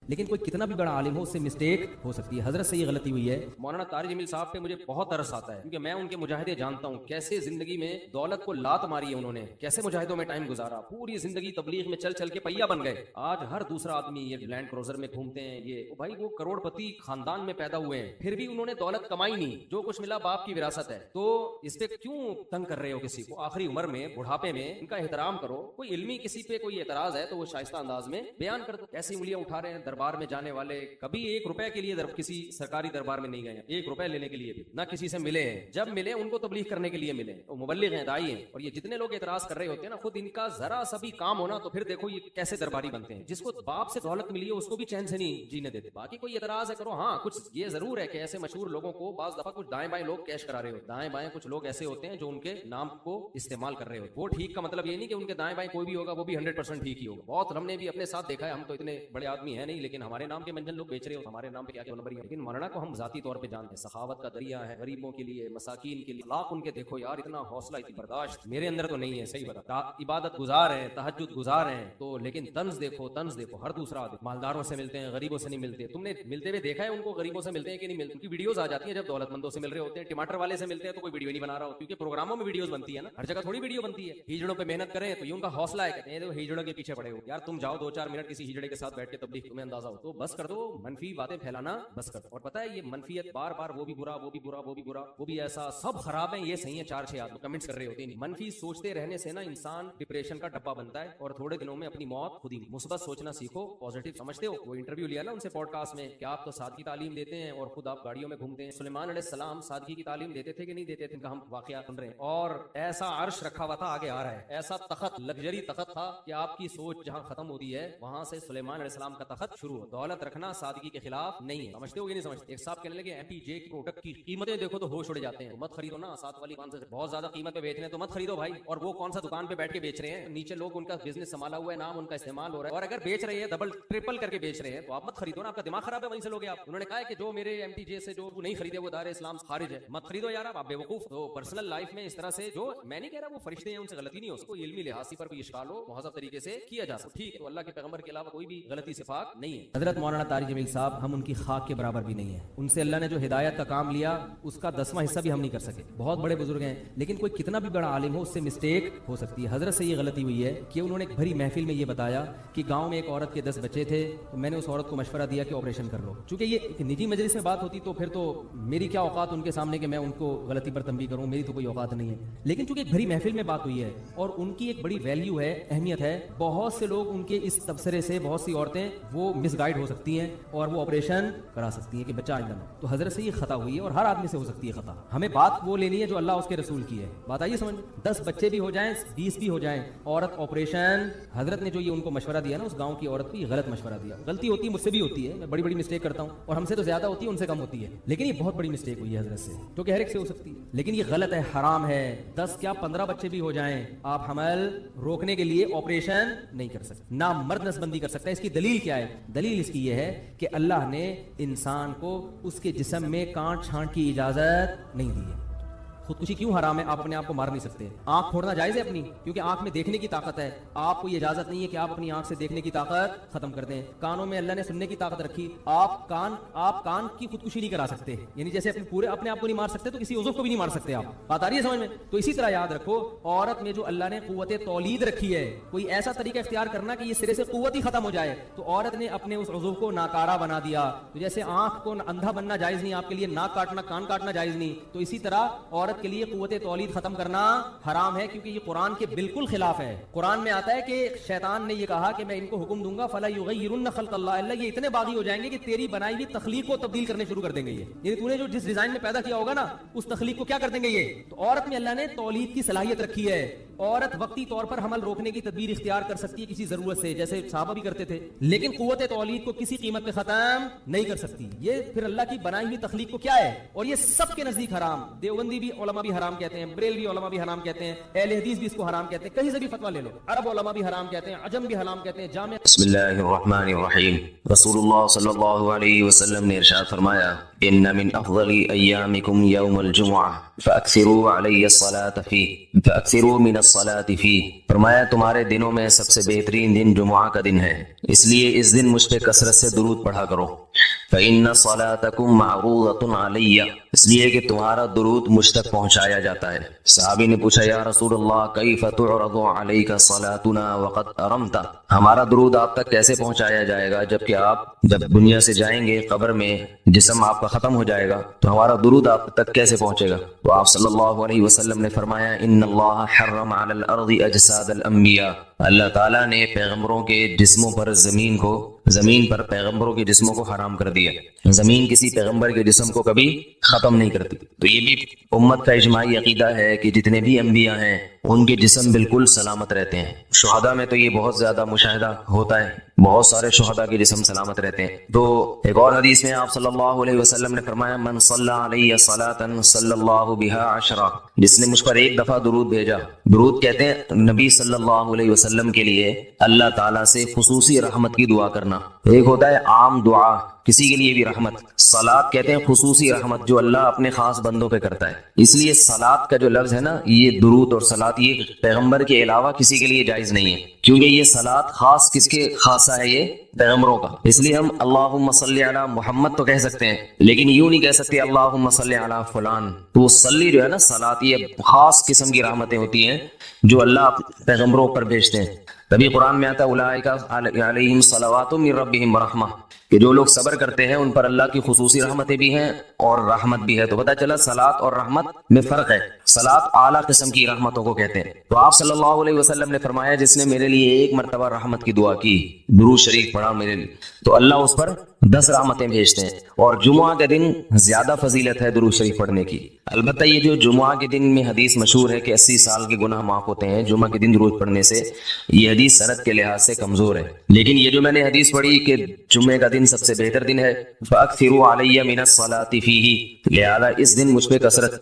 لیکن کوئی کتنا بھی بڑا عالم ہو اس سے مسٹیک ہو سکتی ہے. حضرت سے یہ غلطی ہوئی ہے. مولانا طارق جمیل صاحب پہ مجھے بہت ترس آتا ہے کیونکہ میں ان کے مجاہدے جانتا ہوں کیسے زندگی میں دولت کو لات ماری ہے انہوں نے, کیسے مجاہدوں میں ٹائم گزارا, پوری زندگی تبلیغ میں چل چل کے پہیا بن گئے. آج ہر دوسرا آدمی یہ لینڈ کروزر میں گھومتے ہیں, یہ بھائی وہ کروڑ پتی خاندان میں پیدا ہوئے ہیں, پھر بھی انہوں نے دولت کمائی نہیں, جو کچھ ملا باپ کی وراثت ہے. تو اس پہ کیوں تنگ کر رہے ہو کسی کو؟ آخری عمر میں بڑھاپے میں ان کا احترام کرو. کوئی علمی کسی پہ کوئی اعتراض ہے تو وہ شائستہ انداز میں بیان کر دو. ایسی انگلیاں اٹھا رہے ہیں دربار میں جانے والے, کبھی 1 روپے کے لیے کسی سرکاری دربار میں نہیں گئے ہیں, 1 روپے لینے کے لیے بھی نہ کسی سے ملے ہیں. جب ملے ان کو تبلیغ کرنے کے لیے ملے, وہ مبلغ ہیں, داعی ہیں. اور یہ جتنے لوگ اعتراض کر رہے ہوتے ہیں نا, خود ان کا ذرا سا بھی کام ہونا تو پھر دیکھو یہ کیسے درباری بنتے ہیں. جس کو باپ سے دولت ملی ہے اس کو بھی چین سے نہیں جینے دیتے. باقی کوئی اعتراض ہے کرو. ہاں کچھ یہ ضرور ہے کہ ایسے مشہور لوگوں کو بعض دفعہ کچھ دائیں بائیں لوگ کیش کرا رہے ہوتے ہیں. دائیں بائیں کچھ لوگ ایسے ہوتے ہیں جو ان کے نام کو استعمال کر رہے ہوتے ہیں. وہ ٹھیک کا مطلب یہ نہیں کہ ان کے دائیں بائیں کوئی بھی ہوگا وہ بھی 100% ٹھیک ہی ہوگا. بہت ہم نے بھی اپنے ساتھ دیکھا ہے, ہم تو اتنے بڑے آدمی ہیں نہیں, لیکن ہمارے نام کے منجن لوگ بیچ رہے ہو, ہمارے نام پہ کیا کیا نمبر. لیکن مولانا کو ہم ذاتی طور پہ جانتے ہیں, سخاوت کا دریا ہے, غریبوں کے لیے, مساکین کے لیے. اخلاق ان کے دیکھو یار, اتنا حوصلہ, اتنی برداشت میرے اندر تو نہیں ہے. صحیح بتا, عبادت گزار ہیں, تہجد گزار ہیں, تو لیکن طنز دیکھو, طنز دیکھو. ہر دوسرا آدمی مالداروں سے ملتے ہیں, غریبوں سے نہیں ملتے. تم نے ملتے ہوئے دیکھا ہے ان کو غریبوں سے ملتے ہیں کہ نہیں ملتے؟ ان کی ویڈیوز آ جاتی ہیں جب دولت مندوں سے مل رہے ہوتے ہیں. ٹماٹر والے سے ملتے ہیں تو کوئی ویڈیو نہیں بنا رہا ہو, کیونکہ پروگراموں میں ویڈیوز بنتی ہے نا, ہر جگہ تھوڑی ویڈیو بنتی ہے. ہجڑوں پہ محنت کریں تو یہ ان کا حوصلہ ہے, کہتے ہیں ہجڑوں کے پیچھے پڑے ہو. یار تم جاؤ 2-4 منٹ کسی ہجڑے کے ساتھ بیٹھ کے تبلیغ, تمہیں اندازہ ہو تو بس کر دو. منفی باتیں پھیلانا بس کر دو. اور پتہ ہے یہ منفیت بار بار, وہ بھی برا, وہ بھی برا, وہ بھی برا, وہ بھی ایسا, سب خراب ہیں, یہ صحیح ہے. 4-6 آدمی کمنٹس کر رہے ہوتے ہیں. منفی سوچتے رہنے سے نا انسان ڈپریشن کا ڈبہ بنتا ہے اور تھوڑے دنوں میں اپنی موت خود ہی. مثبت سوچنا سیکھو, پازیٹیو سمجھتے ہو. وہ انٹرویو لیا نا ان سے پوڈ کاسٹ میں کہ آپ تو سادگی تعلیم دیتے ہیں اور خود آپ گاڑیوں میں گھومتے ہیں. سلیمان علیہ السلام سادگی کی تعلیم دیتے تھے کہ نہیں دیتے تھے؟ ان کا ہم واقعہ سن رہے ہیں. اور ایسا عرش رکھا ہوا تھا, آگے آ رہا ہے, ایسا تخت, لگژری تخت تھا کہ آپ کی سوچ جہاں ختم ہوتی ہے وہاں سے سلیمان علیہ السلام کا تخت شروع ہو. دولت رکھنا سادگی کے خلاف نہیں ہے. سمجھتے ہو کہ نہیں سمجھتے؟ ایک صاحب کہنے لگے MPJ کی پروڈکٹ کی قیمتیں دیکھو تو ہوش اڑ جاتے ہیں. مت خریدو نا, ساتھ والی دکان سے بہت زیادہ قیمت پہ بیچ رہے ہیں تو مت خریدو بھائی. اور وہ کون سا دکان پہ بیٹھ کے بیچ رہے ہیں, نیچے لوگ ان کا بزنس سنبھالا ہوا ہے, نام ان کا استعمال ہو رہا ہے, اور اگر بیچ رہے ہیں ڈبل ٹرپل کر کے بیچ رہے ہیں تو آپ مت خریدو نا. آپ کا دماغ خراب ہے, وہیں سے لوگے آپ. انہوں نے کہا ہے کہ جو میرے MPJ سے جو نہیں خریدے وہ دار اسلام خارج ہے, مت خریدو یار. آپ بے وقوف. تو پرسنل لائف میں اس طرح سے, جو میں نہیں کہہ رہا وہ فرشتے ہیں ان سے غلطی نہیں ہو سکتی, علمی لحاظ پر کوئی اشکال ہو مہذب طریقے سے کیا جا سکتا, ٹھیک. تو اللہ کے پیغمبر کے علاوہ کوئی بھی غلطی سے پاک نہیں ہے. حضرت مولانا طارق جمیل صاحب, ہم ان کی خاک کے برابر بھی نہیں ہیں. ان سے اللہ نے جو ہدایت کا کام لیا اس کا 10واں حصہ بھی ہم نہیں کر سکے. بہت بڑے بزرگ ہیں, لیکن کوئی کتنا بھی بڑا عالم ہو اس سے مسٹیک ہو سکتی ہے. حضرت سے یہ غلطی ہوئی ہے کہ انہوں نے ایک بھری محفل میں یہ بتایا کہ گاؤں میں ایک عورت کے 10 بچے تھے, تو میں نے اس عورت کو مشورہ دیا کہ آپریشن کر لو. چونکہ یہ ایک نجی مجلس میں بات ہوتی تو پھر تو میری کیا اوقات ان کے سامنے کہ میں ان کو غلطی پر تنبیہ کروں, میری تو کوئی اوقات نہیں ہے. لیکن چونکہ ایک بھری محفل میں بات ہوئی ہے اور ان کی ایک بڑی ویلیو ہے, اہمیت ہے, بہت سے لوگ ان کے اس تبصرے سے, بہت سی عورتیں وہ مس گائیڈ ہو سکتی ہیں اور وہ آپریشن کرا سکتی ہیں کہ بچہ آئندہ نہ. تو حضرت سے یہ خطا ہوئی ہے اور ہر آدمی سے ہو سکتی ہے خطا. ہمیں بات وہ لینی ہے جو اللہ اس کے رسول کی ہے. بات آئیے سمجھ, 10 بچے بھی ہو جائیں, 20 بھی ہو جائیں, عورت آپریشن, حضرت نے جو یہ ان کو مشورہ دیا نا, اس گاؤں کی عورت کو یہ غلط مشورہ دیا. غلطی ہوتی ہے, مجھ سے بھی ہوتی ہے, میں بڑی بڑی مسٹیک کرتا ہوں اور ہم سے تو زیادہ ہوتی ہے, ان سے کم ہوتی ہے, لیکن یہ بہت بڑی مسٹیک ہوئی ہے حضرت سے, جو کہ ہر ایک سے ہو سکتی ہے. لیکن یہ غلط ہے, حرام ہے. 10 کیا 15 بچے بھی ہو جائیں, آپ حمل روکنے کے لیے آپریشن نہیں کر سکتے, نہ مرد نسبندی کر سکتا ہے. اس کی دلیل کیا ہے؟ دلیل اس کی یہ ہے کہ اللہ نے انسان کو اس کے جسم میں کانٹ چھانٹ کی اجازت نہیں دی ہے. خودکشی کیوں حرام ہے؟ آپ اپنے آپ کو مار نہیں سکتے. آنکھ پھوڑنا جائز ہے اپنی, کیونکہ آنکھ میں دیکھنے کی طاقت ہے. آپ کو یہ اجازت نہیں ہے کہ آپ اپنی آنکھ سے دیکھنے کی طاقت ختم کر دیں. کانوں میں اللہ نے سننے کی طاقت رکھی, آپ کان کی خودکشی نہیں کرا سکتے. یعنی جیسے اپنے آپ کو نہیں مار سکتے تو کسی عضو کو بھی نہیں مار سکتے آپ. بات آ رہی ہے سمجھ میں؟ تو اسی طرح یاد رکھو, عورت میں جو اللہ نے قوت تولید رکھی ہے, کوئی ایسا طریقہ اختیار کرنا کہ یہ سرے سے قوت ہی ختم ہو جائے, تو عورت نے اپنے اس عضو کو ناکارہ بنا دیا. تو جیسے آنکھ کو اندھا بننا جائز نہیں آپ کے لیے, ناک کاٹنا, کان کاٹنا جائز نہیں, تو اسی طرح عورت کے لیے قوت تولید ختم کرنا حرام ہے, کیونکہ یہ قرآن کے بالکل خلاف ہے. قرآن میں آتا ہے کہ شیطان نے یہ کہا کہ میں ان کو حکم دوں گا فلا یغیرن خلق اللہ, اللہ یہ اتنے باغی ہو جائیں گے کہ تیری بنائی ہوئی تخلیق کو تبدیل کرنے شروع کر دیں گے. یہ یعنی تو نے جو جس ڈیزائن میں پیدا کیا ہوگا نا, اس تخلیق کو کیا کر دیں گے یہ. تو عورت میں اللہ نے تولید کی صلاحیت رکھی ہے. عورت وقتی طور پر حمل روکنے کی تدبیر اختیار کر سکتی ہے کسی ضرورت سے, جیسے صحابہ بھی کرتے تھے, لیکن قوت تولید کو کسی قیمت پہ ختم نہیں کر سکتی. یہ پھر اللہ کی بنائی ہوئی تخلیق کو کیا ہے, اور یہ سب کے نزدیک حرام. دیوبندی بھی علماء بھی حرام کہتے ہیں, بریلوی علماء بھی حرام کہتے ہیں, اہل حدیث بھی اس کو حرام کہتے ہیں, کہیں سے بھی فتویٰ لے لو. عرب علماء بھی حرام کہتے ہیں, عجم بھی حرام کہتے ہیں. جامع بسم اللہ الرحمن الرحیم. رسول اللہ صلی اللہ علیہ وسلم نے ارشاد فرمایا, ان من افضل ایامکم یوم الجمعہ فاکثروا علی الصلاة فیہ فاکثروا من الصلاة فیہ، فرمایا تمہارے دنوں میں سب سے بہترین دن جمعہ کا دن ہے، اس لیے اس دن مجھ پہ کثرت سے درود پڑھا کرو۔ فإن صلاتکم معروضۃ علی، اس لیے کہ تمہارا درود مجھ تک پہنچایا جاتا ہے۔ صحابی نے پوچھا یا رسول اللہ کیف تعرض علیک صلاتنا وقد ارمت، ہمارا درود آپ تک کیسے پہنچایا جائے گا جبکہ آپ جب دنیا سے جائیں گے قبر میں جسم آپ کا ختم ہو جائے گا تو ہمارا درود آپ تک کیسے پہنچے گا؟ تو آپ صلی اللہ علیہ وسلم نے فرمایا ان اللہ حرم علی الارض اجساد الانبیاء، اللہ تعالیٰ نے پیغمبروں کے جسموں پر زمین پر پیغمبروں کے جسموں کو حرام کر دیا، زمین کسی پیغمبر کے جسم کو کبھی ختم نہیں کرتی۔ تو یہ بھی امت کا اجماعی عقیدہ ہے کہ جتنے بھی انبیاء ہیں ان کے جسم بالکل سلامت رہتے ہیں۔ شہداء میں تو یہ بہت زیادہ مشاہدہ ہوتا ہے، بہت سارے شہداء کے جسم سلامت رہتے ہیں۔ تو ایک اور حدیث میں آپ صلی اللہ علیہ وسلم نے فرمایا من صلی علیہ صلاۃ صلی اللہ بہا عشرہ، جس نے مجھ پر ایک دفعہ درود بھیجا، درود کہتے ہیں نبی صلی اللہ علیہ وسلم کے لیے اللہ تعالیٰ سے خصوصی رحمت کی دعا کرنا، ایک ہوتا ہے عام دعا کسی کے لیے بھی رحمت، صلاۃ کہتے ہیں خصوصی رحمت جو اللہ اپنے خاص بندوں پہ کرتا ہے، اس لیے صلاۃ کا جو لفظ ہے نا یہ درود اور صلاۃ یہ پیغمبر کے علاوہ کسی کے لیے جائز نہیں ہے، کیونکہ یہ صلاۃ خاص کس کے خاصہ ہے؟ یہ پیغمبروں کا۔ اس لیے ہم اللہم صلی علی محمد تو کہہ سکتے ہیں لیکن یوں نہیں کہہ سکتے اللہم صلی علی فلان، تو وہ صلی جو ہے نا صلاۃ یہ خاص قسم کی رحمتیں ہوتی ہیں جو اللہ پیغمبروں پر بھیجتے ہیں۔ تبھی قرآن میں آتا ہے اولئک علیہم صلوات من ربہم ورحمہ، کہ جو لوگ صبر کرتے ہیں ان پر اللہ کی خصوصی رحمتیں بھی ہیں اور رحمت بھی ہے۔ تو پتہ چلا صلاۃ اور رحمت میں فرق ہے، صلاۃ اعلیٰ قسم کی رحمتوں کو کہتے ہیں۔ تو آپ صلی اللہ علیہ وسلم نے فرمایا جس نے میرے لیے ایک مرتبہ رحمت کی دعا کی، درود شریف پڑھا میرے لیے، تو اللہ اس پر 10 رحمتیں بھیجتے ہیں۔ اور جمعہ کے دن زیادہ فضیلت ہے درود شریف پڑھنے کی۔ البتہ یہ جو جمعہ کے دن میں حدیث مشہور ہے کہ 80 سال کے گناہ معاف ہوتے ہیں جمعہ کے دن درود پڑھنے سے، یہ حدیث سند کے لحاظ سے کمزور ہے، لیکن یہ جو میں نے حدیث پڑھی کہ جمعے کا دن سب سے بہتر دن ہے فاکثروا علی من الصلاۃ فیہ، لہذا اس دن مجھ پہ کثرت